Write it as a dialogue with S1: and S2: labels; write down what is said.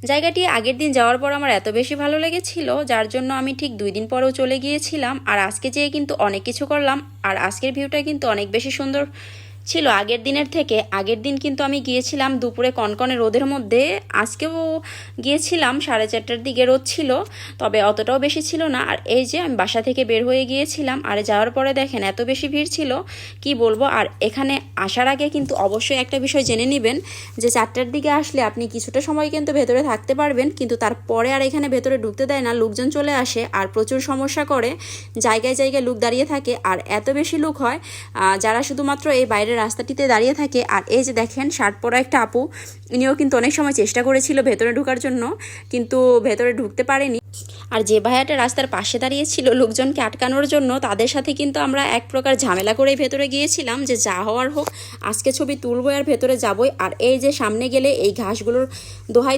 S1: জায়গাটি আগের দিন যাওয়ার পর আমার এত বেশি ভালো লেগেছিল, যার জন্য আমি ঠিক 2 দিন পরেও চলে গিয়েছিলাম। আর আজকে যেয়ে কিন্তু অনেক কিছু করলাম। আর আজকের ভিউটা কিন্তু অনেক বেশি সুন্দর ছিল আগের দিনের থেকে। আগের দিন কিন্তু আমি গিয়েছিলাম দুপুরে কনকনে রোদের মধ্যে, আজকেও গিয়েছিলাম 4:30টার দিকে, রোদ ছিল তবে অতটাও বেশি ছিল না। আর এই যে আমি বাসা থেকে বের হয়ে গিয়েছিলাম, আর যাওয়ার পরে দেখেন এত বেশি ভিড় ছিল কি বলবো। আর এখানে আসার আগে কিন্তু অবশ্যই একটা বিষয় জেনে নেবেন যে 4টার দিকে আসলে আপনি কিছুটা সময় কিন্তু ভেতরে থাকতে পারবেন, কিন্তু তারপরে আর এখানে ভেতরে ঢুকতে দেয় না, লোকজন চলে আসে আর প্রচুর সমস্যা করে, জায়গায় জায়গায় লোক দাঁড়িয়ে থাকে। আর এত বেশি লোক হয় যারা শুধুমাত্র এই বাইরের রাস্তাটিতে দাঁড়িয়ে থাকে। আর এই যে দেখেন শার্ট পরা একটা আপু, ইনিও কিন্তু অনেক সময় চেষ্টা করেছিল ভেতরে ঢোকার জন্য, কিন্তু ভেতরে ঢুকতে পারেনি। আর যে ভাইয়াটা রাস্তার পাশে দাঁড়িয়েছিল লোকজনকে আটকানোর জন্য, তাদের সাথে কিন্তু আমরা এক প্রকার ঝামেলা করেই ভেতরে গিয়েছিলাম যে যা হওয়ার হোক, আজকে ছবি তুলবো আর ভেতরে যাবই। আর এই যে সামনে গেলে এই ঘাসগুলোর দোহাই